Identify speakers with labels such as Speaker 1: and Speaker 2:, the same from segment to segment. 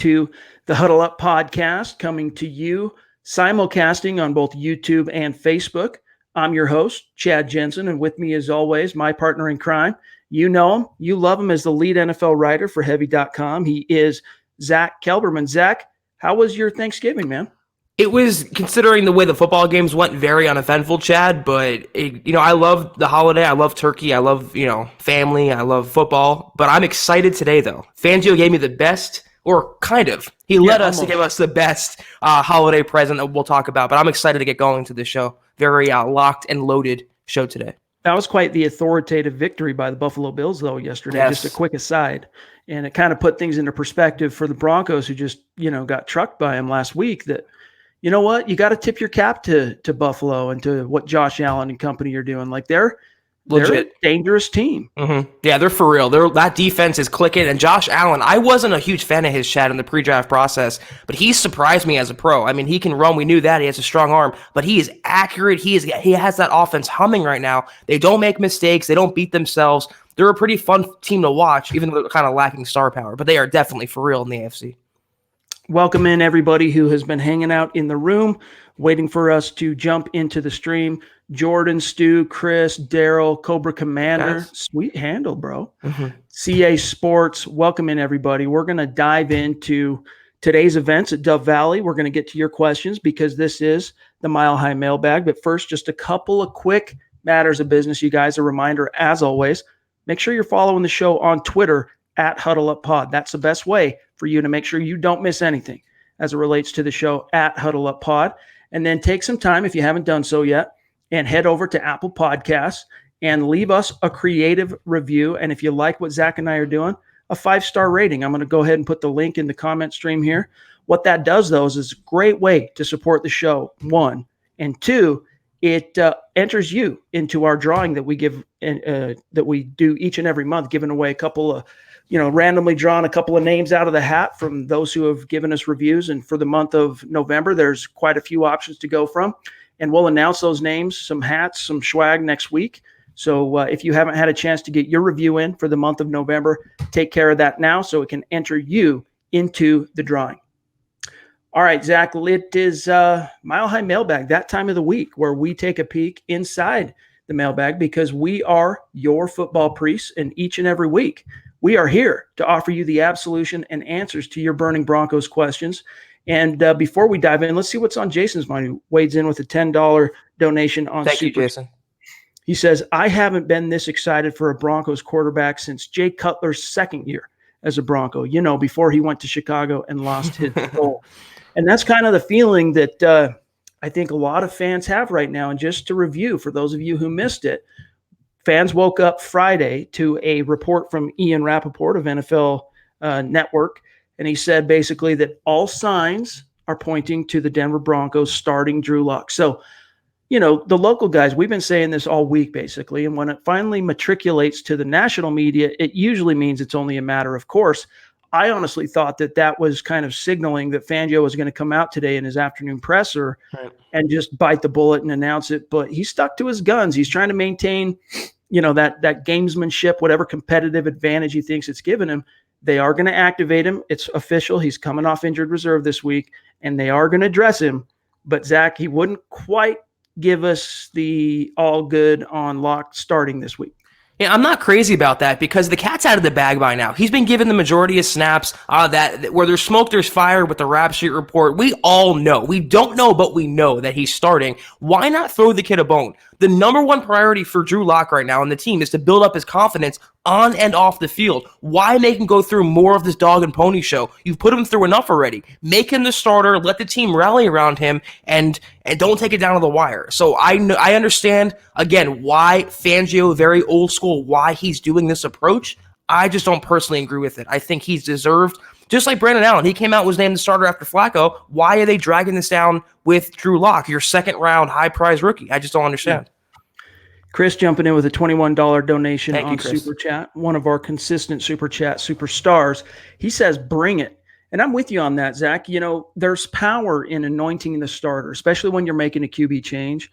Speaker 1: to the Huddle Up podcast, coming to you simulcasting on both YouTube and Facebook. I'm your host, Chad Jensen, and with me, as always, my partner in crime. You know him, you love him as the lead NFL writer for Heavy.com. He is Zach Kelberman. Zach, how was your Thanksgiving, man?
Speaker 2: It was, considering the way the football games went, very uneventful, Chad, but, I love the holiday. I love turkey. I love, family. I love football. But I'm excited today, though. Fangio gave me the best, or kind of. He led us to give us the best holiday present that we'll talk about. But I'm excited to get going to this show. Very locked and loaded show today.
Speaker 1: That was quite the authoritative victory by the Buffalo Bills, though, yesterday. Yes. Just a quick aside. And it kind of put things into perspective for the Broncos, who just, got trucked by them last week, that, you know what? You got to tip your cap to Buffalo and to what Josh Allen and company are doing. Like, they're a dangerous team.
Speaker 2: Mm-hmm. Yeah, they're for real. That defense is clicking. And Josh Allen, I wasn't a huge fan of his, Chad, in the pre-draft process, but he surprised me as a pro. I mean, he can run. We knew that. He has a strong arm, but he is accurate. He has that offense humming right now. They don't make mistakes. They don't beat themselves. They're a pretty fun team to watch, even though they're kind of lacking star power, but they are definitely for real in the AFC.
Speaker 1: Welcome in everybody who has been hanging out in the room, waiting for us to jump into the stream. Jordan, Stu, Chris, Daryl, Cobra Commander. Guys. Sweet handle, bro. Mm-hmm. CA Sports. Welcome in everybody. We're going to dive into today's events at Dove Valley. We're going to get to your questions because this is the Mile High Mailbag. But first, just a couple of quick matters of business, you guys. A reminder, as always, make sure you're following the show on Twitter at HuddleUpPod. That's the best way for you to make sure you don't miss anything as it relates to the show at HuddleUpPod. And then take some time, if you haven't done so yet, and head over to Apple Podcasts and leave us a creative review. And if you like what Zach and I are doing, a 5-star rating. I'm going to go ahead and put the link in the comment stream here. What that does, though, is a great way to support the show, one. And two, it enters you into our drawing that we give, that we do each and every month, giving away a couple of, randomly drawn a couple of names out of the hat from those who have given us reviews. And for the month of November, there's quite a few options to go from. And we'll announce those names, some hats, some swag next week. So if you haven't had a chance to get your review in for the month of November, take care of that now so it can enter you into the drawing. All right, Zach, it is Mile High Mailbag, that time of the week where we take a peek inside the mailbag because we are your football priests, and each and every week we are here to offer you the absolution and answers to your burning Broncos questions. And before we dive in, let's see what's on Jason's mind, who wades in with a $10 donation on
Speaker 2: Thank you, Jason.
Speaker 1: He says, I haven't been this excited for a Broncos quarterback since Jay Cutler's second year as a Bronco, before he went to Chicago and lost his role. And that's kind of the feeling that I think a lot of fans have right now. And just to review, for those of you who missed it, fans woke up Friday to a report from Ian Rappaport of NFL Network. And he said basically that all signs are pointing to the Denver Broncos starting Drew Lock. So, the local guys, we've been saying this all week basically. And when it finally matriculates to the national media, it usually means it's only a matter of course. I honestly thought that was kind of signaling that Fangio was going to come out today in his afternoon presser and just bite the bullet and announce it. But he stuck to his guns. He's trying to maintain, that gamesmanship, whatever competitive advantage he thinks it's given him. They are going to activate him. It's official. He's coming off injured reserve this week, and they are going to dress him. But, Zach, he wouldn't quite give us the all good on Lock starting this week.
Speaker 2: Yeah, I'm not crazy about that because the cat's out of the bag by now. He's been given the majority of snaps. That where there's smoke, there's fire with the Rap Sheet report. We all know. We don't know, but we know that he's starting. Why not throw the kid a bone? The number one priority for Drew Lock right now and the team is to build up his confidence on and off the field. Why make him go through more of this dog and pony show? You've put him through enough already. Make him the starter. Let the team rally around him and don't take it down to the wire. So I understand, again, why Fangio, very old school, why he's doing this approach. I just don't personally agree with it. I think he's deserved, just like Brandon Allen. He came out and was named the starter after Flacco. Why are they dragging this down with Drew Lock, your second-round high-prize rookie? I just don't understand.
Speaker 1: Chris jumping in with a $21 donation on Super Chat, one of our consistent Super Chat superstars. He says, bring it. And I'm with you on that, Zach. There's power in anointing the starter, especially when you're making a QB change.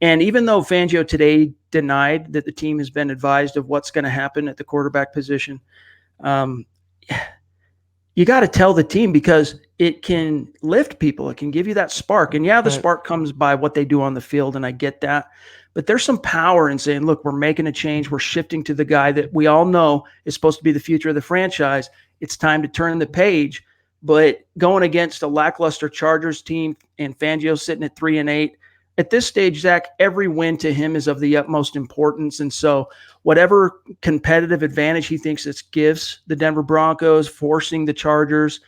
Speaker 1: And even though Fangio today denied that the team has been advised of what's going to happen at the quarterback position, you got to tell the team because it can lift people. It can give you that spark. And yeah, the spark comes by what they do on the field, and I get that. But there's some power in saying, look, we're making a change. We're shifting to the guy that we all know is supposed to be the future of the franchise. It's time to turn the page. But going against a lackluster Chargers team and Fangio sitting at 3-8, at this stage, Zach, every win to him is of the utmost importance. And so whatever competitive advantage he thinks it gives the Denver Broncos, forcing the Chargers,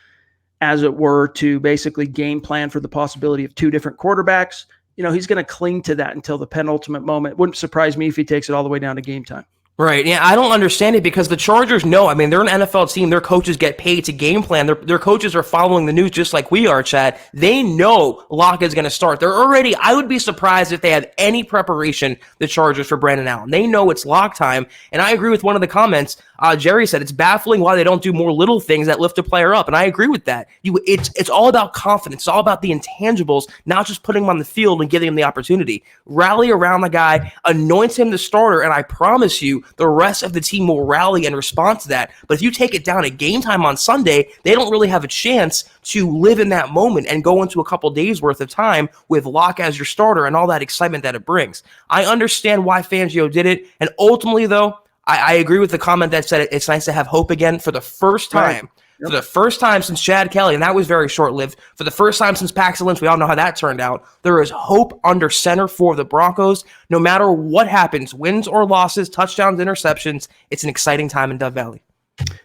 Speaker 1: as it were, to basically game plan for the possibility of two different quarterbacks, he's going to cling to that until the penultimate moment. Wouldn't surprise me if he takes it all the way down to game time.
Speaker 2: Right. Yeah, I don't understand it because the Chargers know. I mean, they're an NFL team. Their coaches get paid to game plan. Their coaches are following the news just like we are, Chad. They know Locke is going to start. They're already, I would be surprised if they had any preparation, the Chargers, for Brandon Allen. They know it's lock time. And I agree with one of the comments. Jerry said it's baffling why they don't do more little things that lift a player up. And I agree with that. It's all about confidence. It's all about the intangibles, not just putting him on the field and giving him the opportunity. Rally around the guy, anoint him the starter, and I promise you, the rest of the team will rally and respond to that. But if you take it down at game time on Sunday, they don't really have a chance to live in that moment and go into a couple days worth of time with Locke as your starter and all that excitement that it brings. I understand why Fangio did it. And ultimately, though, I agree with the comment that said it's nice to have hope again for the first time. Right. Yep. For the first time since Chad Kelly, and that was very short-lived, for the first time since Paxton Lynch, we all know how that turned out, there is hope under center for the Broncos. No matter what happens, wins or losses, touchdowns, interceptions, it's an exciting time in Dove Valley.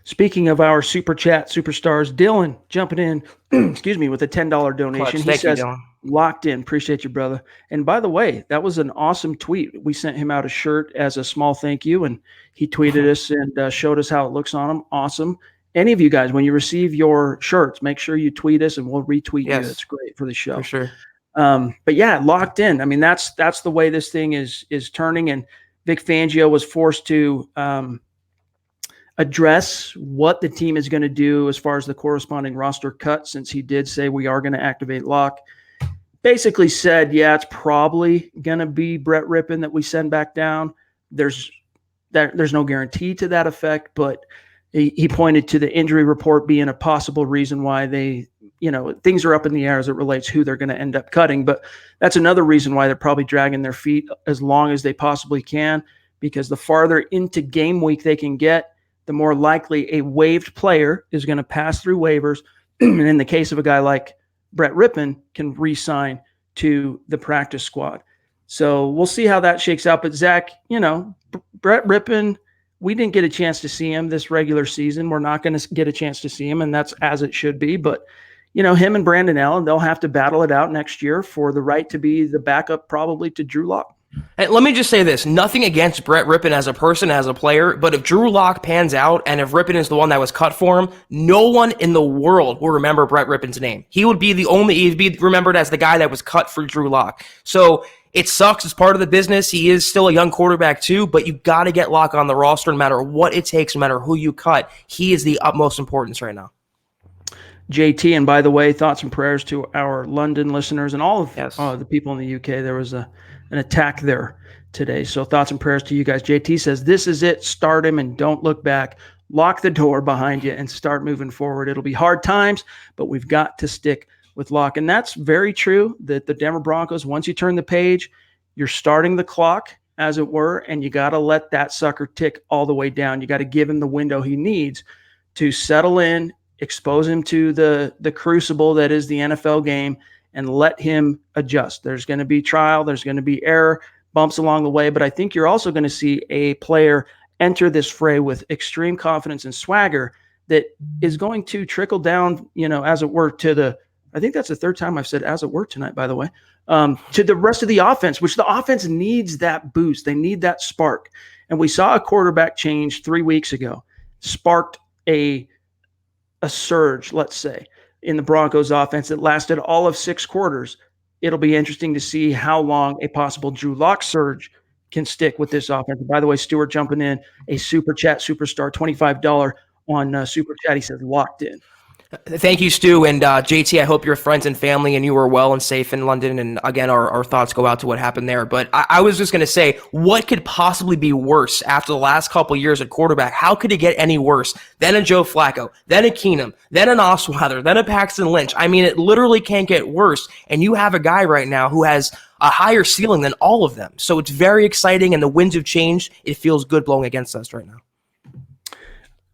Speaker 1: Speaking of our Super Chat superstars, Dylan jumping in, with a $10 donation. He says, locked in. Appreciate you, brother. And by the way, that was an awesome tweet. We sent him out a shirt as a small thank you, and he tweeted us and showed us how it looks on him. Awesome. Any of you guys, when you receive your shirts, make sure you tweet us and we'll retweet you. It's great for the show.
Speaker 2: For sure.
Speaker 1: But yeah, locked in. I mean, that's the way this thing is turning. And Vic Fangio was forced to address what the team is going to do as far as the corresponding roster cut, since he did say we are going to activate Locke. Basically said, yeah, it's probably going to be Brett Rippon that we send back down. There's no guarantee to that effect, but he pointed to the injury report being a possible reason why they, things are up in the air as it relates who they're going to end up cutting. But that's another reason why they're probably dragging their feet as long as they possibly can, because the farther into game week they can get, the more likely a waived player is going to pass through waivers. And in the case of a guy like Brett Rippon, can re-sign to the practice squad. So we'll see how that shakes out. But Zach, Brett Rippon, we didn't get a chance to see him this regular season. We're not going to get a chance to see him, and that's as it should be. But, him and Brandon Allen, they'll have to battle it out next year for the right to be the backup probably to Drew Lock.
Speaker 2: And let me just say this, nothing against Brett Rippon as a person, as a player, but if Drew Lock pans out and if Rippon is the one that was cut for him, no one in the world will remember Brett Rippon's name. He'd be remembered as the guy that was cut for Drew Lock. So it sucks. It's part of the business. He is still a young quarterback too, but you got to get Lock on the roster no matter what it takes, no matter who you cut. He is the utmost importance right now.
Speaker 1: JT, and by the way, thoughts and prayers to our London listeners and all of the people in the UK. There was an attack there today. So thoughts and prayers to you guys. JT says, this is it. Start him and don't look back. Lock the door behind you and start moving forward. It'll be hard times, but we've got to stick with Lock. And that's very true that the Denver Broncos, once you turn the page, you're starting the clock, as it were, and you got to let that sucker tick all the way down. You got to give him the window he needs to settle in, expose him to the crucible that is the NFL game, and let him adjust. There's going to be trial. There's going to be error, bumps along the way. But I think you're also going to see a player enter this fray with extreme confidence and swagger that is going to trickle down, as it were, I think that's the third time I've said as it were tonight, by the way, to the rest of the offense, which the offense needs that boost. They need that spark. And we saw a quarterback change 3 weeks ago, sparked a surge, let's say, in the Broncos offense that lasted all of 6 quarters. It'll be interesting to see how long a possible Drew Lock surge can stick with this offense. And by the way, Stuart jumping in, a Super Chat superstar, $25 on Super Chat. He says locked in.
Speaker 2: Thank you, Stu. And JT, I hope your friends and family and you are well and safe in London. And again, our thoughts go out to what happened there. But I was just going to say, what could possibly be worse after the last couple of years at quarterback? How could it get any worse than a Joe Flacco, then a Keenum, then an Osweiler, then a Paxton Lynch? I mean, it literally can't get worse. And you have a guy right now who has a higher ceiling than all of them. So it's very exciting, and the winds have changed. It feels good blowing against us right now.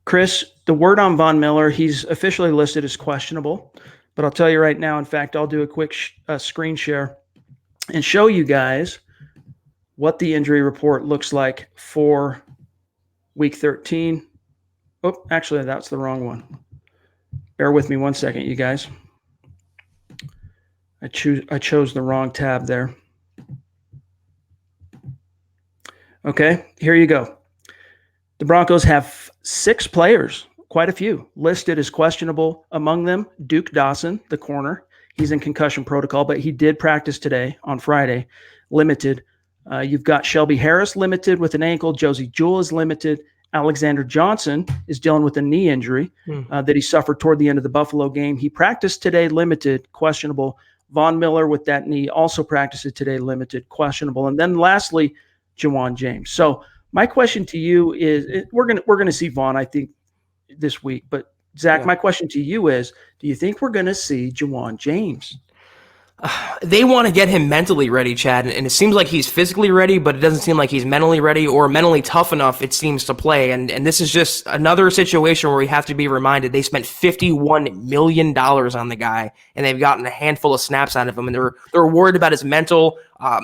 Speaker 1: Chris, the word on Von Miller, he's officially listed as questionable, but I'll tell you right now, in fact, I'll do a quick screen share and show you guys what the injury report looks like for week 13. Oh, actually, that's the wrong one. Bear with me one second, you guys. I chose the wrong tab there. Okay, here you go. The Broncos have 6 players, quite a few, listed as questionable. Among them, Duke Dawson, the corner. He's in concussion protocol, but he did practice today on Friday, limited. You've got Shelby Harris limited with an ankle. Josie Jewell is limited. Alexander Johnson is dealing with a knee injury that he suffered toward the end of the Buffalo game. He practiced today, limited, questionable. Von Miller with that knee also practiced today, limited, questionable. And then lastly, Juwan James. So my question to you is, we're gonna see Von, I think, this week. But Zach, my question to you is, do you think we're gonna see Juwan James?
Speaker 2: They want to get him mentally ready, Chad, and it seems like he's physically ready, but it doesn't seem like he's mentally ready or mentally tough enough, it seems, to play. And this is just another situation where we have to be reminded they spent $51 million on the guy, and they've gotten a handful of snaps out of him, and they're worried about his mental,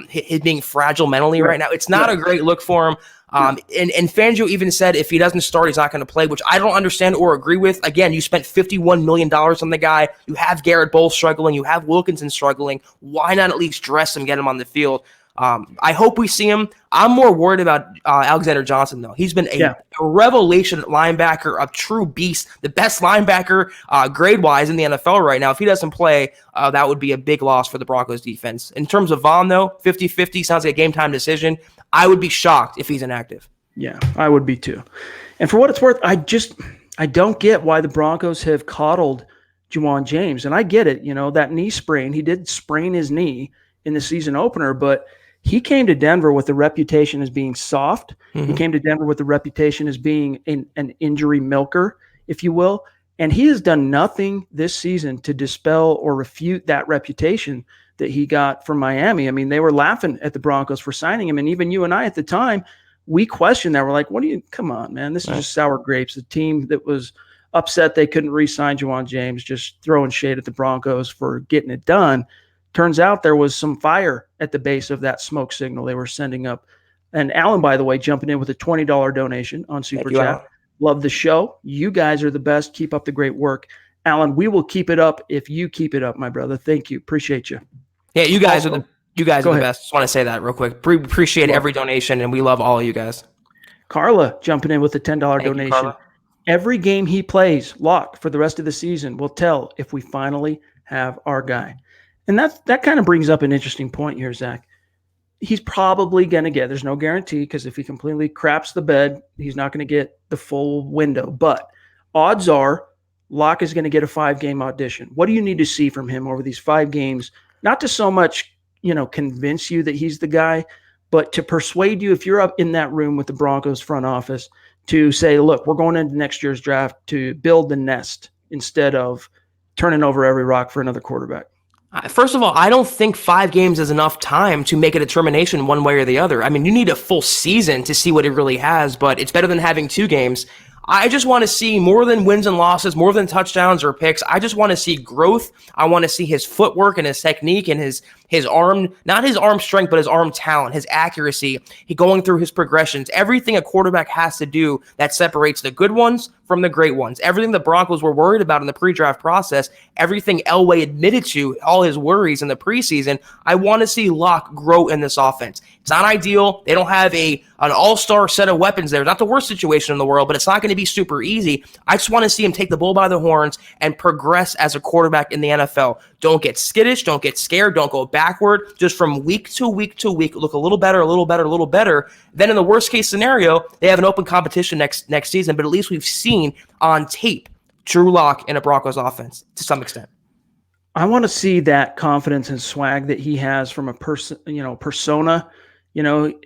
Speaker 2: his being fragile mentally right now. It's not a great look for him. And Fangio even said if he doesn't start, he's not going to play, which I don't understand or agree with. Again, you spent $51 million on the guy. You have Garrett Bowles struggling. You have Wilkinson struggling. Why not at least dress him, get him on the field? I hope we see him. I'm more worried about Alexander Johnson, though. He's been a revelation linebacker, a true beast, the best linebacker grade-wise in the NFL right now. If he doesn't play, that would be a big loss for the Broncos defense. In terms of Von, though, 50-50 sounds like a game-time decision. I would be shocked if he's inactive.
Speaker 1: Yeah, I would be too. And for what it's worth, I don't get why the Broncos have coddled Juwan James. And I get it, that knee sprain. He did sprain his knee in the season opener, but he came to Denver with a reputation as being soft. He came to Denver with a reputation as being an injury milker, if you will. And he has done nothing this season to dispel or refute that reputation that he got from Miami. I mean, they were laughing at the Broncos for signing him. And even you and I at the time, we questioned that. We're like, come on, man, this is just sour grapes. The team that was upset they couldn't re-sign Juwan James, just throwing shade at the Broncos for getting it done. Turns out there was some fire at the base of that smoke signal they were sending up. And Alan, by the way, jumping in with a $20 donation on Super Chat. Love the show. You guys are the best. Keep up the great work. Alan, we will keep it up if you keep it up, my brother. Thank you. Appreciate you.
Speaker 2: Yeah, you guys are the best. Just want to say that real quick. Appreciate every donation, and we love all of you guys. Carla jumping in with a $10 donation.
Speaker 1: You, every game he plays, locked for the rest of the season, will tell if we finally have our guy. And that kind of brings up an interesting point here, Zach. He's probably going to get, there's no guarantee, because if he completely craps the bed, he's not going to get the full window. But odds are Locke is going to get a 5-game audition. What do you need to see from him over these 5 games? Not to so much, convince you that he's the guy, but to persuade you, if you're up in that room with the Broncos front office, to say, look, we're going into next year's draft to build the nest instead of turning over every rock for another quarterback.
Speaker 2: First of all, I don't think 5 games is enough time to make a determination one way or the other. I mean, you need a full season to see what it really has, but it's better than having 2 games. I just want to see more than wins and losses, more than touchdowns or picks. I just want to see growth. I want to see his footwork and his technique and his arm, not his arm strength, but his arm talent, his accuracy, he going through his progressions, everything a quarterback has to do that separates the good ones from the great ones. Everything the Broncos were worried about in the pre-draft process, everything Elway admitted to, all his worries in the preseason, I want to see Locke grow in this offense. It's not ideal. They don't have an all-star set of weapons there. Not the worst situation in the world, but it's not going to be super easy. I just want to see him take the bull by the horns and progress as a quarterback in the NFL. Don't get skittish. Don't get scared. Don't go backward. Just from week to week to week, look a little better, a little better, a little better. Then in the worst case scenario, they have an open competition next season, but at least we've seen on tape Drew Lock in a Broncos offense to some extent.
Speaker 1: I want to see that confidence and swag that he has from a persona,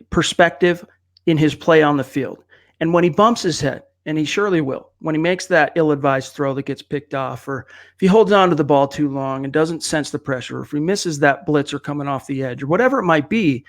Speaker 1: perspective in his play on the field. And when he bumps his head, and he surely will, when he makes that ill-advised throw that gets picked off, or if he holds on to the ball too long and doesn't sense the pressure, or if he misses that blitzer coming off the edge, or whatever it might be,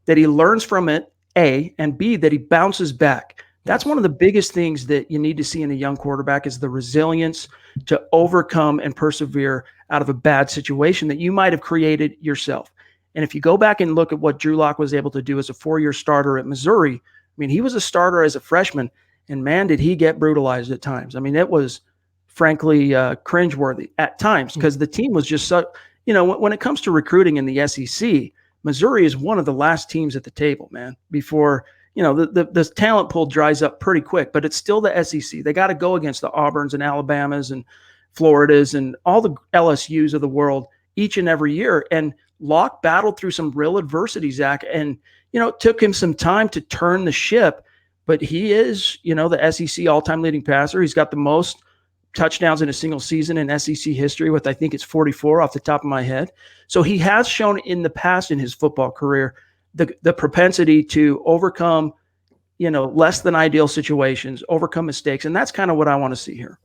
Speaker 1: that he learns from it, A, and B, that he bounces back. That's one of the biggest things that you need to see in a young quarterback is the resilience to overcome and persevere out of a bad situation that you might have created yourself. And if you go back and look at what Drew Lock was able to do as a 4-year starter at Missouri, I mean, he was a starter as a freshman, and man, did he get brutalized at times. I mean, it was frankly cringeworthy at times because the team was just so, when it comes to recruiting in the SEC, Missouri is one of the last teams at the table, man, before, the talent pool dries up pretty quick, but it's still the SEC. They got to go against the Auburns and Alabamas and Floridas and all the LSUs of the world each and every year. And Locke battled through some real adversity, Zach, and, it took him some time to turn the ship. But he is, the SEC all-time leading passer. He's got the most touchdowns in a single season in SEC history with, I think it's 44 off the top of my head. So he has shown in the past in his football career the propensity to overcome, less than ideal situations, overcome mistakes. And that's kind of what I want to see here.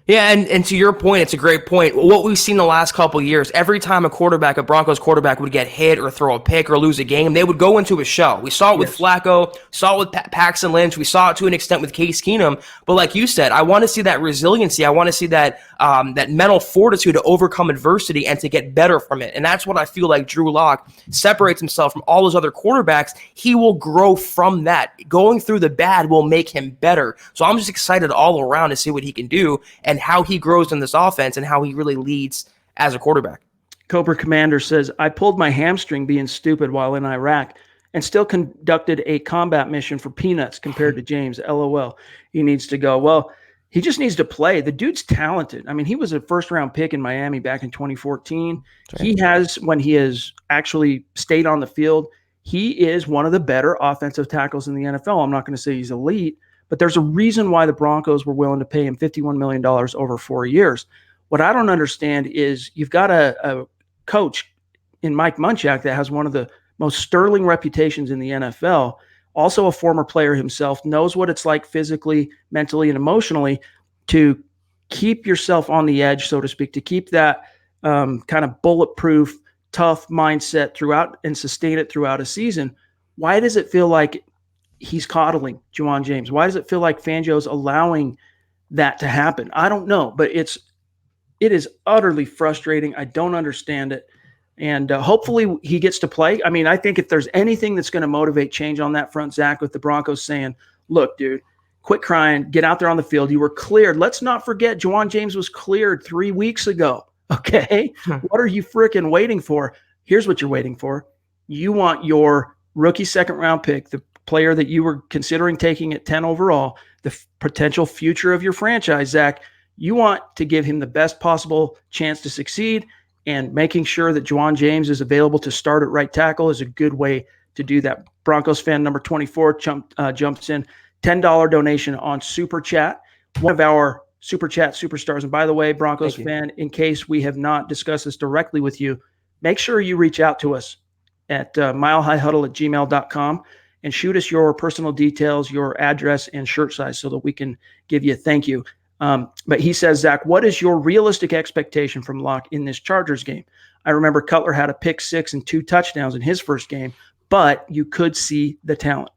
Speaker 2: Yeah, and to your point, it's a great point. What we've seen the last couple of years, every time a Broncos quarterback would get hit or throw a pick or lose a game, they would go into a shell. We saw it with Flacco, saw it with Paxton Lynch, we saw it to an extent with Case Keenum. But like you said, I want to see that resiliency. I want to see that that mental fortitude to overcome adversity and to get better from it. And that's what I feel like Drew Lock separates himself from all those other quarterbacks. He will grow from that. Going through the bad will make him better. So I'm just excited all around to see what he can do and how he grows in this offense and how he really leads as a quarterback.
Speaker 1: Cobra Commander says, I pulled my hamstring being stupid while in Iraq and still conducted a combat mission for peanuts compared to James. LOL. He needs to go. Well, he just needs to play. The dude's talented. I mean, he was a first-round pick in Miami back in 2014. He has, when he has actually stayed on the field, he is one of the better offensive tackles in the NFL. I'm not going to say he's elite, but there's a reason why the Broncos were willing to pay him $51 million over 4 years. What I don't understand is you've got a coach in Mike Munchak that has one of the most sterling reputations in the NFL, also a former player himself, knows what it's like physically, mentally, and emotionally to keep yourself on the edge, so to speak, to keep that kind of bulletproof, tough mindset throughout and sustain it throughout a season. Why does it feel like he's coddling Juwan James? Why does it feel like Fangio's allowing that to happen? I don't know, but it is utterly frustrating. I don't understand it. And hopefully he gets to play. I mean, I think if there's anything that's going to motivate change on that front, Zach, with the Broncos saying, look, dude, quit crying, get out there on the field. You were cleared. Let's not forget Juwan James was cleared 3 weeks ago. Okay. What are you freaking waiting for? Here's what you're waiting for. You want your rookie second round pick, the player that you were considering taking at 10 overall, the potential future of your franchise, Zach. You want to give him the best possible chance to succeed, and making sure that Juwan James is available to start at right tackle is a good way to do that. Broncos fan number 24 jumps in. $10 donation on Super Chat. One of our Super Chat superstars. And by the way, Broncos fan, in case we have not discussed this directly with you, make sure you reach out to us at milehighhuddle@gmail.com and shoot us your personal details, your address, and shirt size so that we can give you a thank you. But he says, Zach, what is your realistic expectation from Locke in this Chargers game? I remember Cutler had a pick 6 and 2 touchdowns in his first game, but you could see the talent.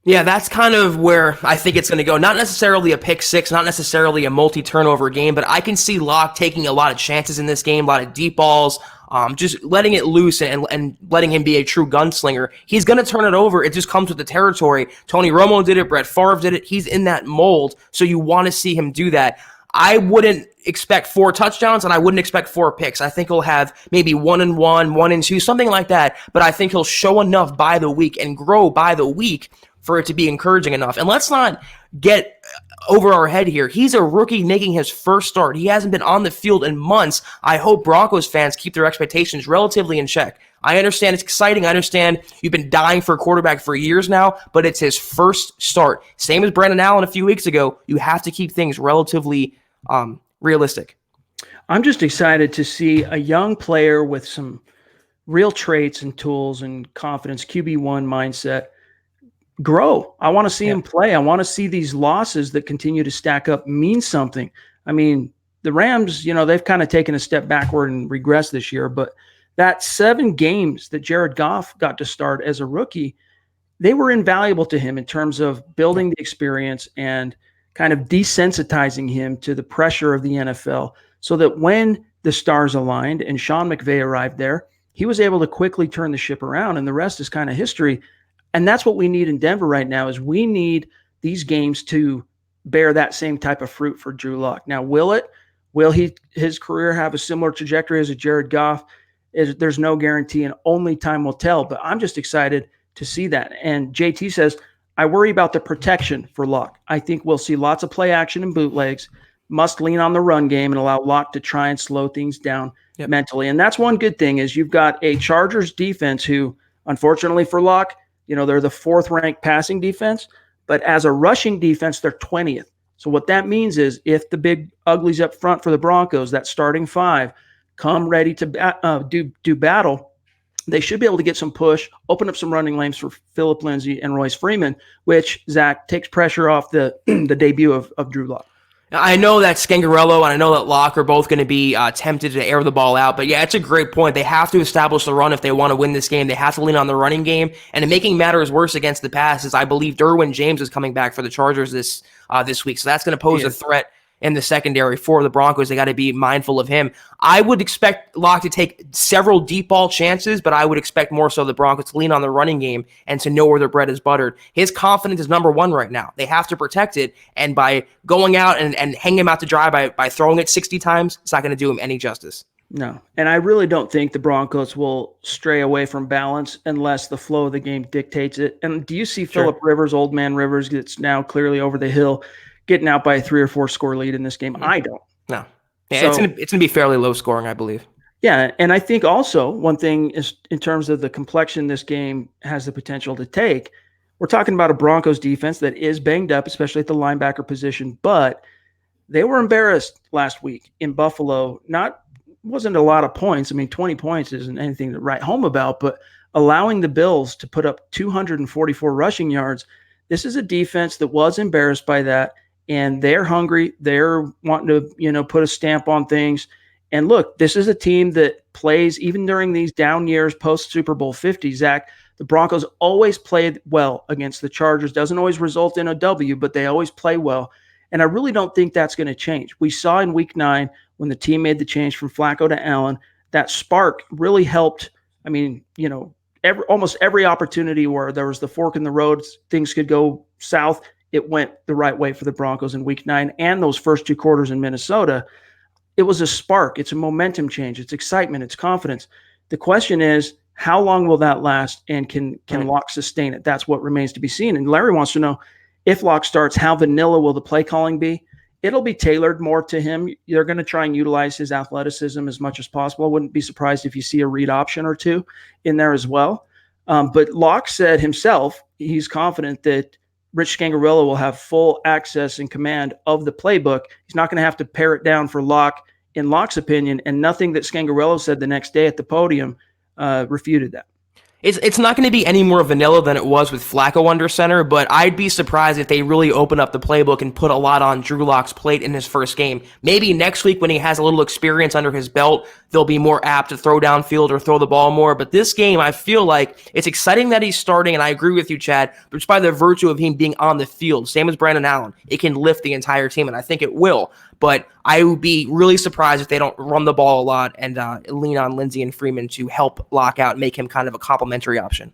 Speaker 2: Yeah, that's kind of where I think it's going to go. Not necessarily a pick 6, not necessarily a multi-turnover game, but I can see Locke taking a lot of chances in this game, a lot of deep balls, just letting it loose and letting him be a true gunslinger. He's going to turn it over. It just comes with the territory. Tony Romo did it. Brett Favre did it. He's in that mold, so you want to see him do that. I wouldn't expect 4 touchdowns, and I wouldn't expect 4 picks. I think he'll have maybe 1-1, 1-2, something like that, but I think he'll show enough by the week and grow by the week for it to be encouraging enough. And let's not get over our head here. He's a rookie making his first start. He hasn't been on the field in months. I hope Broncos fans keep their expectations relatively in check. I understand it's exciting. I understand you've been dying for a quarterback for years now, but it's his first start. Same as Brandon Allen a few weeks ago. You have to keep things relatively realistic.
Speaker 1: I'm just excited to see a young player with some real traits and tools and confidence, QB1 mindset, grow. I want to see him play. I want to see these losses that continue to stack up mean something. I mean, the Rams, they've kind of taken a step backward and regressed this year, but that 7 games that Jared Goff got to start as a rookie, they were invaluable to him in terms of building the experience and kind of desensitizing him to the pressure of the NFL, so that when the stars aligned and Sean McVay arrived there, he was able to quickly turn the ship around, and the rest is kind of history. And that's what we need in Denver right now, is we need these games to bear that same type of fruit for Drew Lock. Now, will his career have a similar trajectory as a Jared Goff? There's no guarantee, and only time will tell. But I'm just excited to see that. And JT says, I worry about the protection for Lock. I think we'll see lots of play action and bootlegs. Must lean on the run game and allow Lock to try and slow things down mentally. And that's one good thing, is you've got a Chargers defense who, unfortunately for Lock, they're the 4th ranked passing defense, but as a rushing defense, they're 20th. So what that means is, if the big uglies up front for the Broncos, that starting 5, come ready to do battle, they should be able to get some push, open up some running lanes for Phillip Lindsay and Royce Freeman, which, Zach, takes pressure off the debut of Drew Lock.
Speaker 2: I know that Scangarello and I know that Locke are both going to be tempted to air the ball out, but yeah, it's a great point. They have to establish the run if they want to win this game. They have to lean on the running game, and in making matters worse against the pass is, I believe, Derwin James is coming back for the Chargers this week, so that's going to pose a threat in the secondary for the Broncos. They got to be mindful of him. I would expect Locke to take several deep ball chances, but I would expect more so the Broncos to lean on the running game and to know where their bread is buttered. His confidence is number 1 right now. They have to protect it, and by going out and hanging him out to dry by throwing it 60 times, it's not going to do him any justice.
Speaker 1: No, and I really don't think the Broncos will stray away from balance unless the flow of the game dictates it. And do you see Phillip Rivers, old man Rivers, that's now clearly over the hill, getting out by a 3 or 4 score lead in this game? I don't.
Speaker 2: No. Yeah, so, it's gonna be fairly low scoring, I believe.
Speaker 1: Yeah, and I think also one thing is, in terms of the complexion this game has the potential to take, we're talking about a Broncos defense that is banged up, especially at the linebacker position, but they were embarrassed last week in Buffalo. Wasn't a lot of points. I mean, 20 points isn't anything to write home about, but allowing the Bills to put up 244 rushing yards, this is a defense that was embarrassed by that. And they're hungry. They're wanting to, put a stamp on things. And look, this is a team that plays, even during these down years post Super Bowl 50, Zach, the Broncos always played well against the Chargers. Doesn't always result in a W, but they always play well. And I really don't think that's going to change. We saw in week 9, when the team made the change from Flacco to Allen, that spark really helped. I mean, almost every opportunity where there was the fork in the road, things could go south, it went the right way for the Broncos in week 9 and those first 2 quarters in Minnesota. It was a spark. It's a momentum change. It's excitement. It's confidence. The question is, how long will that last, and can Locke sustain it? That's what remains to be seen. And Larry wants to know, if Locke starts, how vanilla will the play calling be? It'll be tailored more to him. They're going to try and utilize his athleticism as much as possible. I wouldn't be surprised if you see a read option or 2 in there as well. But Locke said himself, he's confident that Rich Scangarello will have full access and command of the playbook. He's not going to have to pare it down for Locke, in Locke's opinion, and nothing that Scangarello said the next day at the podium refuted that.
Speaker 2: It's not going to be any more vanilla than it was with Flacco under center, but I'd be surprised if they really open up the playbook and put a lot on Drew Lock's plate in his first game. Maybe next week, when he has a little experience under his belt, they'll be more apt to throw downfield or throw the ball more. But this game, I feel like it's exciting that he's starting, and I agree with you, Chad, but just by the virtue of him being on the field, same as Brandon Allen, it can lift the entire team, and I think it will. But I would be really surprised if they don't run the ball a lot and lean on Lindsay and Freeman to help Lock out and make him kind of a complementary option.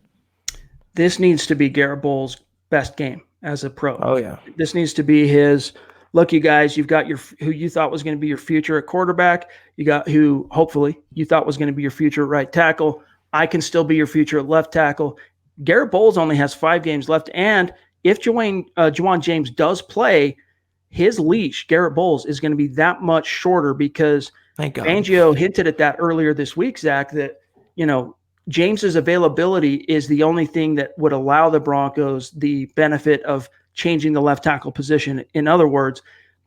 Speaker 1: This needs to be Garrett Bowles' best game as a pro.
Speaker 2: Oh, yeah.
Speaker 1: This needs to be his, look, you guys, you've got who you thought was going to be your future at quarterback. You got who hopefully you thought was going to be your future at right tackle. I can still be your future at left tackle. Garrett Bowles only has 5 games left. And if Juwan James does play, his leash, Garrett Bowles, is going to be that much shorter, because Fangio hinted at that earlier this week, Zach, that, James's availability is the only thing that would allow the Broncos the benefit of changing the left tackle position. In other words,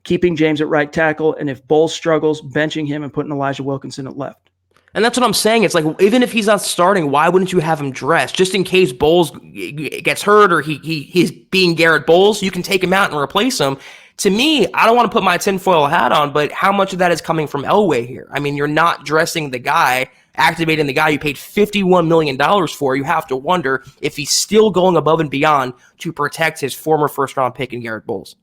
Speaker 1: keeping James at right tackle, and if Bowles struggles, benching him and putting Elijah Wilkinson at left.
Speaker 2: And that's what I'm saying. It's like, even if he's not starting, why wouldn't you have him dressed? Just in case Bowles gets hurt or he's being Garrett Bowles, you can take him out and replace him. To me, I don't want to put my tinfoil hat on, but how much of that is coming from Elway here? I mean, you're not dressing the guy, activating the guy you paid $51 million for. You have to wonder if he's still going above and beyond to protect his former first-round pick in Garrett Bowles.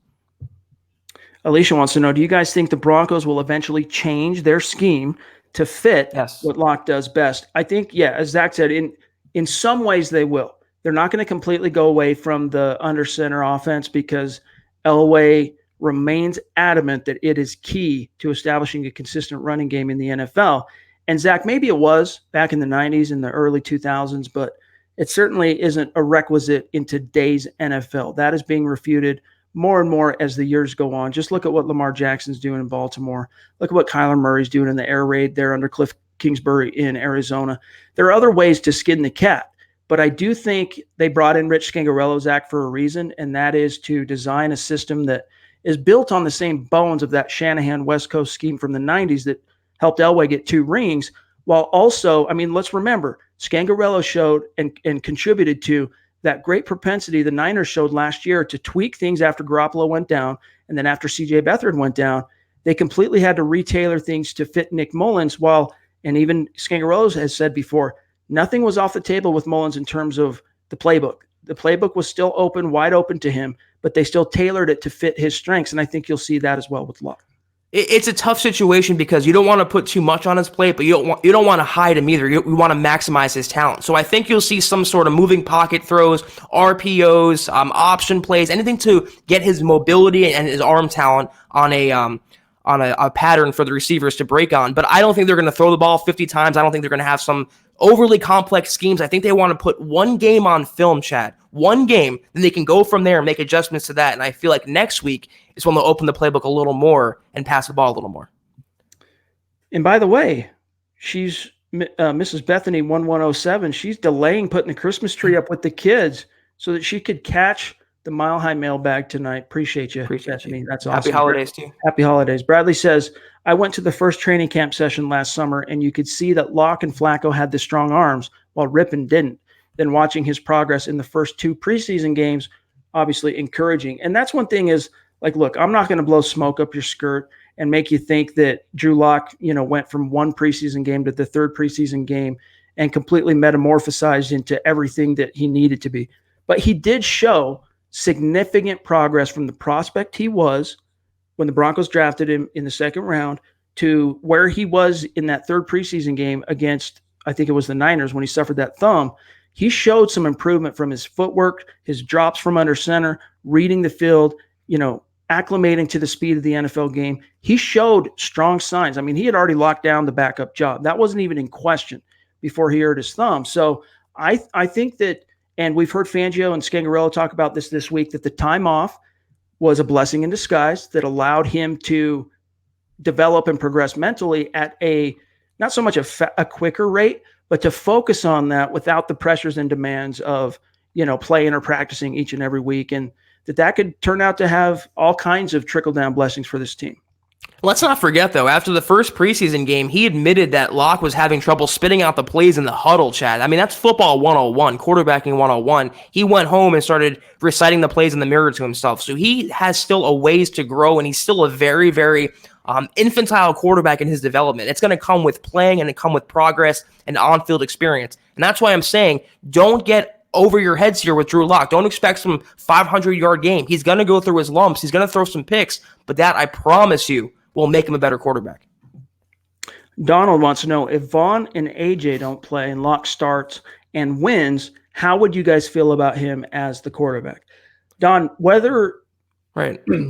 Speaker 1: Alicia wants to know, do you guys think the Broncos will eventually change their scheme to fit what Locke does best? I think, as Zach said, in some ways they will. They're not going to completely go away from the under center offense because Elway remains adamant that it is key to establishing a consistent running game in the NFL. And Zach, maybe it was back in the 90s and the early 2000s, but it certainly isn't a requisite in today's NFL. That is being refuted more and more as the years go on. Just look at what Lamar Jackson's doing in Baltimore. Look at what Kyler Murray's doing in the air raid there under Cliff Kingsbury in Arizona. There are other ways to skin the cat, but I do think they brought in Rich Scangarello, Zach, for a reason, and that is to design a system that is built on the same bones of that Shanahan West Coast scheme from the 90s that helped Elway get 2 rings, while also, I mean, let's remember, Scangarello showed and contributed to that great propensity the Niners showed last year to tweak things after Garoppolo went down, and then after C.J. Beathard went down, they completely had to retailer things to fit Nick Mullins, and even Scangarello has said before, nothing was off the table with Mullins in terms of the playbook. The playbook was still wide open to him, but they still tailored it to fit his strengths, and I think you'll see that as well with Luck.
Speaker 2: It's a tough situation because you don't want to put too much on his plate, but you don't want to hide him either. You want to maximize his talent. So I think you'll see some sort of moving pocket throws, RPOs, option plays, anything to get his mobility and his arm talent on a pattern for the receivers to break on. But I don't think they're going to throw the ball 50 times. I don't think they're going to have some overly complex schemes. I think they want to put one game on film, Chad. One game, then they can go from there and make adjustments to that. And I feel like next week is when they'll open the playbook a little more and pass the ball a little more.
Speaker 1: And by the way, she's Mrs. Bethany 1107. She's delaying putting the Christmas tree up with the kids so that she could catch the Mile High Mailbag tonight. Appreciate you, Bethany. That's awesome.
Speaker 2: Happy holidays to you.
Speaker 1: Happy holidays. Bradley says, I went to the first training camp session last summer, and you could see that Locke and Flacco had the strong arms while Rippon didn't. Then watching his progress in the first 2 preseason games, obviously encouraging. And that's one thing is, like, look, I'm not going to blow smoke up your skirt and make you think that Drew Lock, went from 1 preseason game to the 3rd preseason game and completely metamorphosized into everything that he needed to be. But he did show significant progress from the prospect he was when the Broncos drafted him in the 2nd round to where he was in that 3rd preseason game against, I think it was the Niners when he suffered that thumb. He showed some improvement from his footwork, his drops from under center, reading the field, acclimating to the speed of the NFL game. He showed strong signs. I mean, he had already locked down the backup job. That wasn't even in question before he hurt his thumb. So I think that, and we've heard Fangio and Scangarello talk about this week, that the time off was a blessing in disguise that allowed him to develop and progress mentally at not so much a quicker rate, but to focus on that without the pressures and demands of, playing or practicing each and every week. And that could turn out to have all kinds of trickle-down blessings for this team.
Speaker 2: Let's not forget, though, after the first preseason game, he admitted that Locke was having trouble spitting out the plays in the huddle, Chad. I mean, that's football 101, quarterbacking 101. He went home and started reciting the plays in the mirror to himself. So he has still a ways to grow, and he's still a very, very infantile quarterback in his development. It's going to come with playing and it come with progress and on-field experience. And that's why I'm saying don't get over your heads here with Drew Lock. Don't expect some 500-yard game. He's going to go through his lumps. He's going to throw some picks, but that, I promise you, will make him a better quarterback.
Speaker 1: Donald wants to know, if Vaughn and AJ don't play and Locke starts and wins, how would you guys feel about him as the quarterback? Don, whether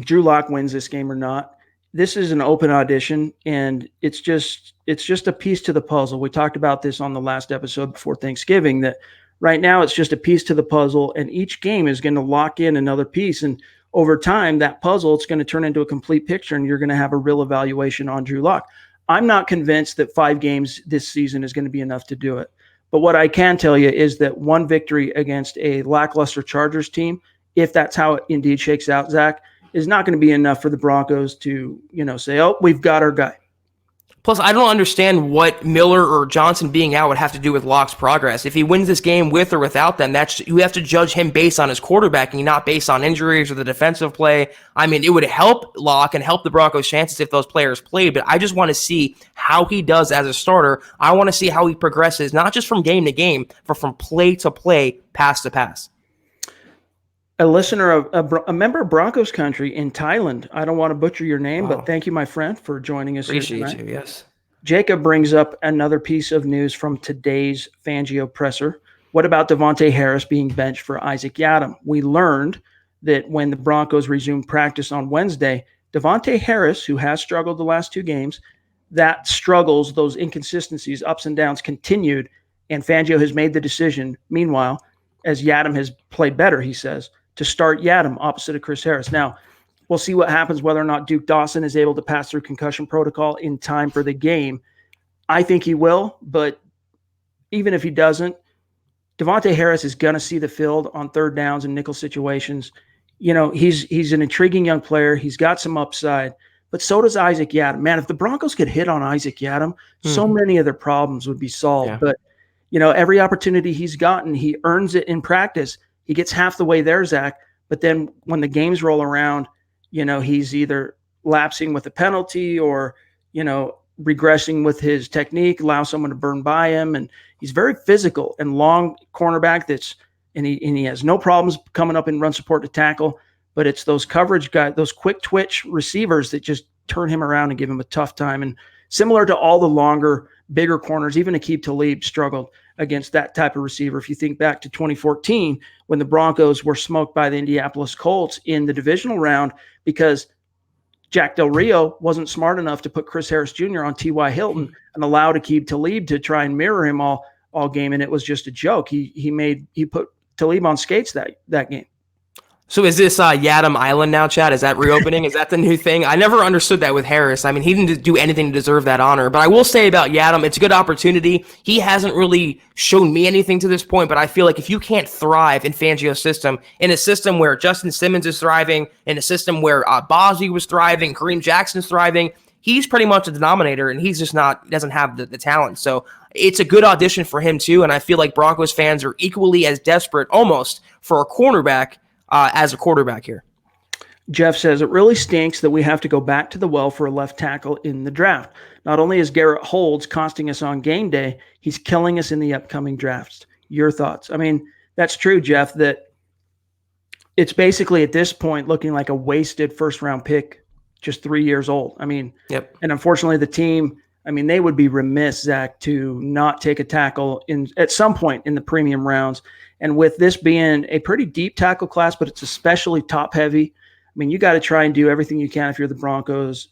Speaker 1: Drew Lock wins this game or not, this is an open audition, and it's just a piece to the puzzle. We talked about this on the last episode before Thanksgiving, that right now it's just a piece to the puzzle, and each game is going to lock in another piece. And over time, that puzzle, it's going to turn into a complete picture, and you're going to have a real evaluation on Drew Lock. I'm not convinced that 5 games this season is going to be enough to do it. But what I can tell you is that one victory against a lackluster Chargers team, if that's how it indeed shakes out, Zach, is not going to be enough for the Broncos to, say, oh, we've got our guy.
Speaker 2: Plus, I don't understand what Miller or Johnson being out would have to do with Locke's progress. If he wins this game with or without them, you have to judge him based on his quarterbacking, not based on injuries or the defensive play. I mean, it would help Locke and help the Broncos' chances if those players played, but I just want to see how he does as a starter. I want to see how he progresses, not just from game to game, but from play to play, pass to pass.
Speaker 1: A listener of a member of Broncos country in Thailand. I don't want to butcher your name, but thank you, my friend, for joining us.
Speaker 2: Appreciate you, yes.
Speaker 1: Jacob brings up another piece of news from today's Fangio presser. What about Davante Harris being benched for Isaac Yiadom? We learned that when the Broncos resumed practice on Wednesday, Davante Harris, who has struggled the last 2 games, that struggles, those inconsistencies, ups and downs continued, and Fangio has made the decision, meanwhile, as Yiadom has played better, he says, to start Yiadom opposite of Chris Harris. Now, we'll see what happens, whether or not Duke Dawson is able to pass through concussion protocol in time for the game. I think he will, but even if he doesn't, Davante Harris is going to see the field on 3rd downs and nickel situations. He's an intriguing young player. He's got some upside, but so does Isaac Yiadom. Man, if the Broncos could hit on Isaac Yiadom, so many of their problems would be solved. Yeah. But, every opportunity he's gotten, he earns it in practice. He gets half the way there, Zach, but then when the games roll around, he's either lapsing with a penalty or, regressing with his technique, allow someone to burn by him. And he's very physical and long cornerback and he has no problems coming up and run support to tackle, but it's those coverage guys, those quick twitch receivers that just turn him around and give him a tough time. And similar to all the longer, bigger corners, even Aqib Talib struggled against that type of receiver. If you think back to 2014, when the Broncos were smoked by the Indianapolis Colts in the divisional round because Jack Del Rio wasn't smart enough to put Chris Harris Jr. on T.Y. Hilton and allowed Aqib Talib to try and mirror him all game, and it was just a joke. He put Talib on skates that game.
Speaker 2: So is this Yiadom Island now, Chad? Is that reopening? Is that the new thing? I never understood that with Harris. I mean, he didn't do anything to deserve that honor. But I will say about Yiadom, it's a good opportunity. He hasn't really shown me anything to this point, but I feel like if you can't thrive in Fangio's system, in a system where Justin Simmons is thriving, in a system where Bosby was thriving, Kareem Jackson's thriving, he's pretty much a denominator, and he's just doesn't have the talent. So it's a good audition for him, too, and I feel like Broncos fans are equally as desperate, almost, for a cornerback as a quarterback here.
Speaker 1: Jeff says, it really stinks that we have to go back to the well for a left tackle in the draft. Not only is Garrett Holds costing us on game day, he's killing us in the upcoming drafts. Your thoughts? I mean, that's true, Jeff, that it's basically at this point looking like a wasted first-round pick, just 3 years old. I mean,
Speaker 2: yep.
Speaker 1: And unfortunately the team, I mean, they would be remiss, Zach, to not take a tackle at some point in the premium rounds. And with this being a pretty deep tackle class, but it's especially top heavy, I mean, you got to try and do everything you can if you're the Broncos,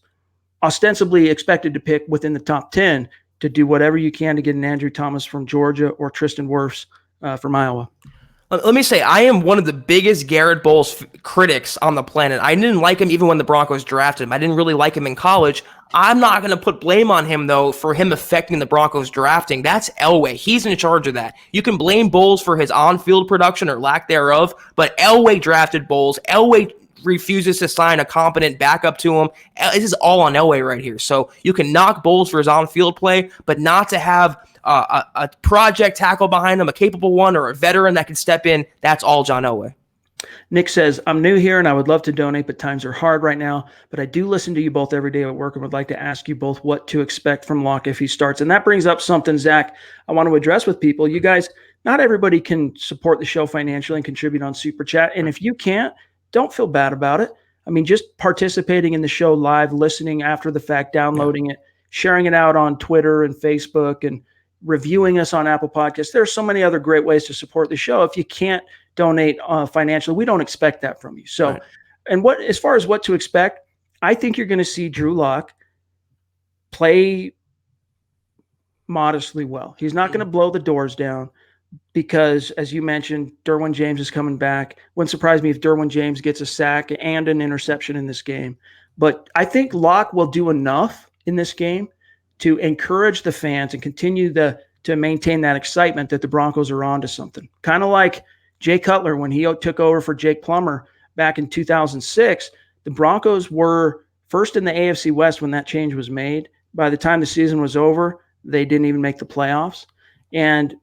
Speaker 1: ostensibly expected to pick within the top 10, to do whatever you can to get an Andrew Thomas from Georgia or Tristan Wirfs from Iowa.
Speaker 2: Let me say, I am one of the biggest Garrett Bowles critics on the planet. I didn't like him even when the Broncos drafted him. I didn't really like him in college. I'm not going to put blame on him, though, for him affecting the Broncos drafting. That's Elway. He's in charge of that. You can blame Bowles for his on-field production or lack thereof, but Elway drafted Bowles. Elway refuses to sign a competent backup to him. This is all on Elway right here. So you can knock Bowles for his on-field play, but not to have a project tackle behind him, a capable one, or a veteran that can step in. That's all John Elway.
Speaker 1: Nick says, I'm new here and I would love to donate, but times are hard right now. But I do listen to you both every day at work and would like to ask you both what to expect from Locke if he starts. And that brings up something, Zach, I want to address with people. You guys, not everybody can support the show financially and contribute on Super Chat. And if you can't, don't feel bad about it. I mean, just participating in the show live, listening after the fact, downloading it, sharing it out on Twitter and Facebook, and reviewing us on Apple Podcasts. There are so many other great ways to support the show. If you can't donate financially, we don't expect that from you. So, right. And as far as what to expect, I think you're going to see Drew Lock play modestly well. He's not going to blow the doors down because, as you mentioned, Derwin James is coming back. Wouldn't surprise me if Derwin James gets a sack and an interception in this game. But I think Lock will do enough in this game to encourage the fans and continue to maintain that excitement that the Broncos are on to something. Kind of like Jay Cutler when he took over for Jake Plummer back in 2006. The Broncos were first in the AFC West when that change was made. By the time the season was over, they didn't even make the playoffs. And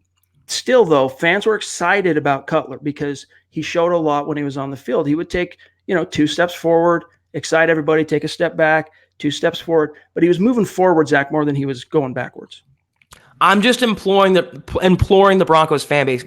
Speaker 1: still, though, fans were excited about Cutler because he showed a lot when he was on the field. He would take, 2 steps forward, excite everybody, take a step back, 2 steps forward. But he was moving forward, Zach, more than he was going backwards.
Speaker 2: I'm just imploring the Broncos fan base,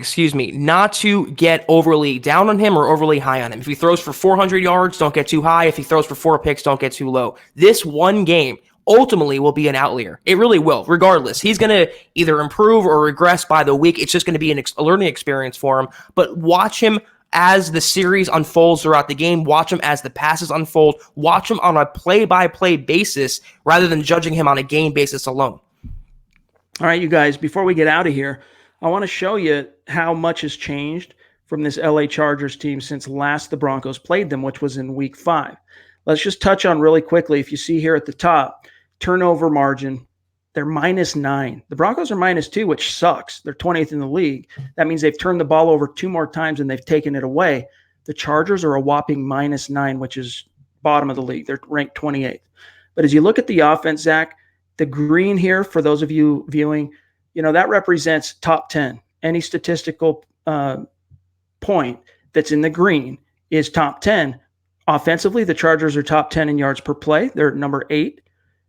Speaker 2: not to get overly down on him or overly high on him. If he throws for 400 yards, don't get too high. If he throws for 4 picks, don't get too low. This one game ultimately will be an outlier. It really will. Regardless, he's going to either improve or regress by the week. It's just going to be a learning experience for him. But watch him as the series unfolds throughout the game. Watch him as the passes unfold. Watch him on a play-by-play basis rather than judging him on a game basis alone.
Speaker 1: All right, you guys, before we get out of here, I want to show you how much has changed from this LA Chargers team since last the Broncos played them, which was in week 5. Let's just touch on really quickly. If you see here at the top, turnover margin, they're -9. The Broncos are -2, which sucks. They're 20th in the league. That means they've turned the ball over 2 more times and they've taken it away. The Chargers are a whopping -9, which is bottom of the league. They're ranked 28th. But as you look at the offense, Zach, the green here, for those of you viewing, that represents top 10. Any statistical point that's in the green is top 10. Offensively, the Chargers are top 10 in yards per play. They're number 8.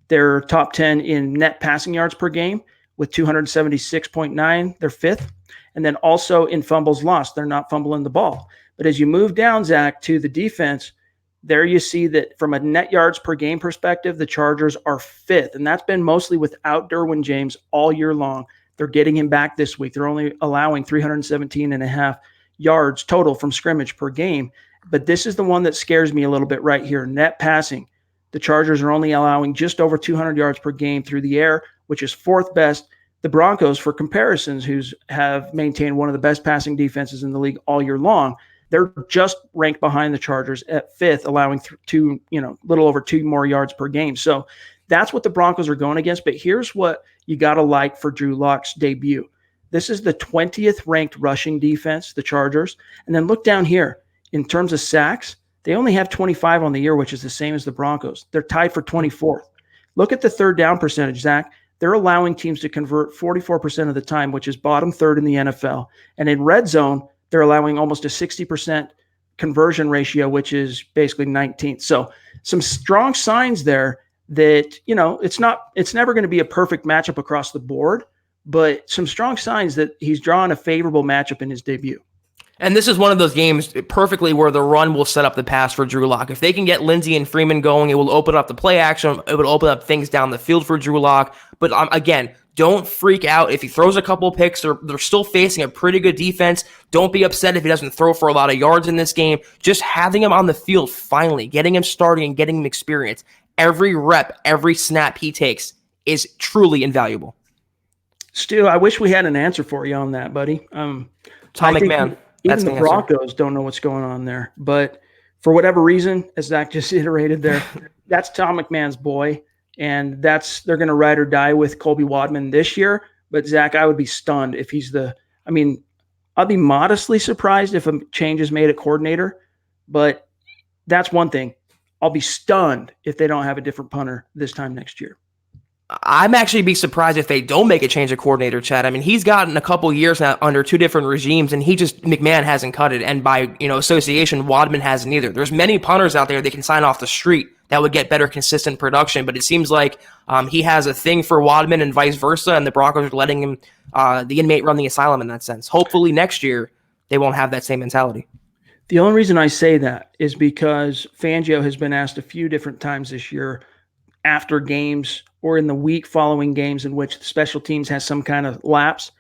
Speaker 1: They're top 10 in net passing yards per game with 276.9. They're 5th. And then also in fumbles lost. They're not fumbling the ball. But as you move down, Zach, to the defense, there you see that from a net yards per game perspective, the Chargers are 5th. And that's been mostly without Derwin James all year long. They're getting him back this week. They're only allowing 317.5 yards total from scrimmage per game. But this is the one that scares me a little bit right here. Net passing. The Chargers are only allowing just over 200 yards per game through the air, which is 4th best. The Broncos, for comparisons, who have maintained one of the best passing defenses in the league all year long, they're just ranked behind the Chargers at 5th, allowing little over 2 more yards per game. So that's what the Broncos are going against. But here's what you got to like for Drew Lock's debut. This is the 20th ranked rushing defense, the Chargers. And then look down here. In terms of sacks, they only have 25 on the year, which is the same as the Broncos. They're tied for 24th. Look at the third down percentage, Zach. They're allowing teams to convert 44% of the time, which is bottom 3rd in the NFL. And in red zone, they're allowing almost a 60% conversion ratio, which is basically 19th. So some strong signs there that, it's never going to be a perfect matchup across the board, but some strong signs that he's drawn a favorable matchup in his debut.
Speaker 2: And this is one of those games perfectly where the run will set up the pass for Drew Lock. If they can get Lindsey and Freeman going, it will open up the play action. It would open up things down the field for Drew Lock. But again, don't freak out if he throws a couple picks. They're still facing a pretty good defense. Don't be upset if he doesn't throw for a lot of yards in this game. Just having him on the field finally, getting him starting and getting him experience. Every rep, every snap he takes is truly invaluable.
Speaker 1: Stu, I wish we had an answer for you on that, buddy.
Speaker 2: Tom McMahon.
Speaker 1: Even the Broncos don't know what's going on there. But for whatever reason, as Zach just iterated there, that's Tom McMahon's boy. And they're going to ride or die with Colby Wadman this year. But Zach, I would be stunned if he's I'll be modestly surprised if a change is made at coordinator. But that's one thing. I'll be stunned if they don't have a different punter this time next year.
Speaker 2: I'm actually be surprised if they don't make a change of coordinator, Chad. He's gotten a couple years now under 2 different regimes, and McMahon hasn't cut it, and by association, Wadman hasn't either. There's many punters out there they can sign off the street that would get better consistent production, but it seems like he has a thing for Wadman and vice versa, and the Broncos are letting him, the inmate, run the asylum in that sense. Hopefully next year they won't have that same mentality.
Speaker 1: The only reason I say that is because Fangio has been asked a few different times this year after games or in the week following games in which the special teams has some kind of lapse.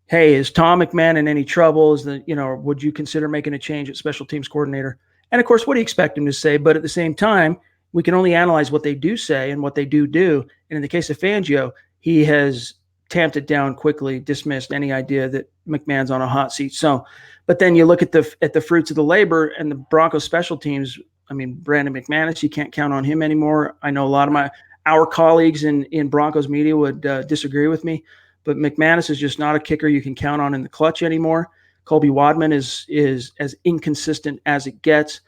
Speaker 1: Hey, is Tom McMahon in any trouble? Would you consider making a change at special teams coordinator? And of course, what do you expect him to say? But at the same time, we can only analyze what they do say and what they do. And in the case of Fangio, he has tamped it down quickly, dismissed any idea that McMahon's on a hot seat. So, but then you look at the fruits of the labor and the Broncos special teams. Brandon McManus, you can't count on him anymore. I know a lot of our colleagues in Broncos media would disagree with me, but McManus is just not a kicker you can count on in the clutch anymore. Colby Wadman is as inconsistent as it gets.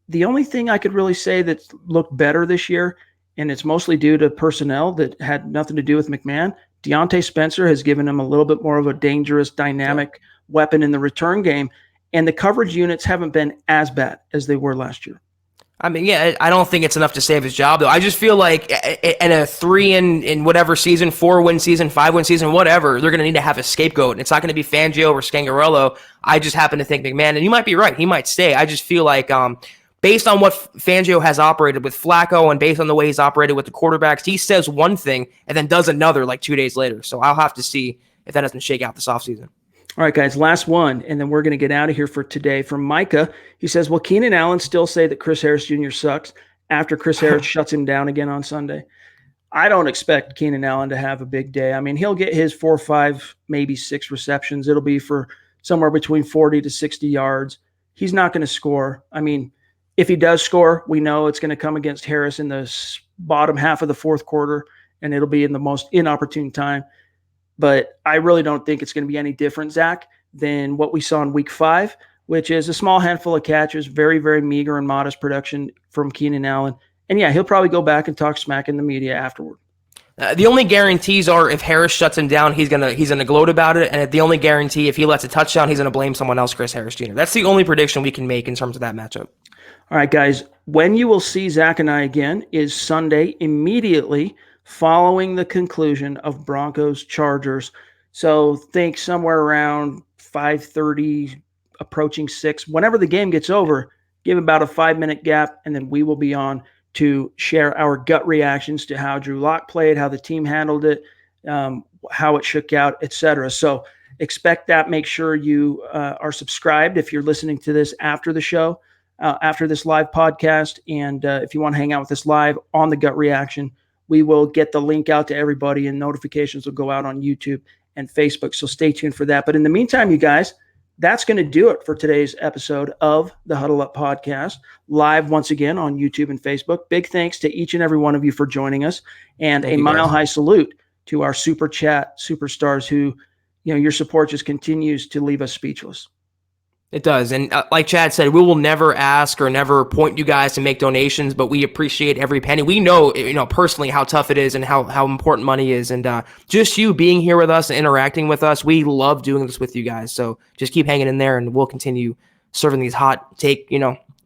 Speaker 1: The only thing I could really say that's looked better this year, and it's mostly due to personnel that had nothing to do with McMahon, Deontay Spencer has given him a little bit more of a dangerous, dynamic weapon in the return game, and the coverage units haven't been as bad as they were last year.
Speaker 2: I mean, yeah, I don't think it's enough to save his job, though. I just feel like in a 3 in whatever season, 4-win season, 5-win season, whatever, they're going to need to have a scapegoat. And it's not going to be Fangio or Scangarello. I just happen to think McMahon, and you might be right, he might stay. I just feel like based on what Fangio has operated with Flacco and based on the way he's operated with the quarterbacks, he says one thing and then does another like 2 days later. So I'll have to see if that doesn't shake out this offseason.
Speaker 1: All right, guys, last one, and then we're going to get out of here for today. From Micah, he says, will Keenan Allen still say that Chris Harris Jr. sucks after Chris Harris shuts him down again on Sunday? I don't expect Keenan Allen to have a big day. I mean, he'll get his 4, 5, maybe 6 receptions. It'll be for somewhere between 40 to 60 yards. He's not going to score. I mean, if he does score, we know it's going to come against Harris in the bottom half of the fourth quarter, and it'll be in the most inopportune time. But I really don't think it's going to be any different, Zach, than what we saw in week 5, which is a small handful of catches, very, very meager and modest production from Keenan Allen. And yeah, he'll probably go back and talk smack in the media afterward.
Speaker 2: The only guarantees are if Harris shuts him down, he's gonna gloat about it, and the only guarantee if he lets a touchdown, he's gonna blame someone else, Chris Harris Jr. That's the only prediction we can make in terms of that matchup.
Speaker 1: All right, guys. When you will see Zach and I again is Sunday, immediately following the conclusion of Broncos-Chargers. So think somewhere around 5:30, approaching 6. Whenever the game gets over, give about a 5-minute gap, and then we will be on to share our gut reactions to how Drew Lock played, how the team handled it, how it shook out, etc. So expect that. Make sure you are subscribed if you're listening to this after the show, after this live podcast. And if you want to hang out with us live on the gut reaction, we will get the link out to everybody, and notifications will go out on YouTube and Facebook. So stay tuned for that. But in the meantime, you guys, that's going to do it for today's episode of the Huddle Up Podcast, live once again on YouTube and Facebook. Big thanks to each and every one of you for joining us, and a mile-high salute to our Super Chat superstars who, your support just continues to leave us speechless.
Speaker 2: It does. And like Chad said, we will never ask or never point you guys to make donations, but we appreciate every penny. We know, personally how tough it is and how important money is. And just you being here with us and interacting with us, we love doing this with you guys. So just keep hanging in there, and we'll continue serving these hot take,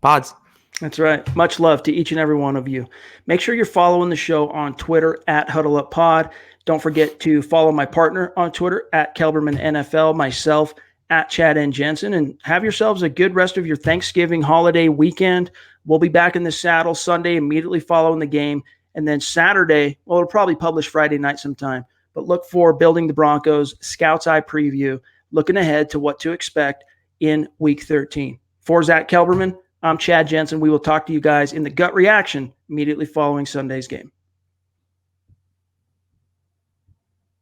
Speaker 2: pods.
Speaker 1: That's right. Much love to each and every one of you. Make sure you're following the show on Twitter at HuddleUpPod. Don't forget to follow my partner on Twitter at Kelberman NFL, myself at Chad N. Jensen, and have yourselves a good rest of your Thanksgiving holiday weekend. We'll be back in the saddle Sunday, immediately following the game. And then Saturday, well, it'll probably publish Friday night sometime, but look for Building the Broncos, Scout's Eye preview, looking ahead to what to expect in Week 13. For Zach Kelberman, I'm Chad Jensen. We will talk to you guys in the gut reaction immediately following Sunday's game.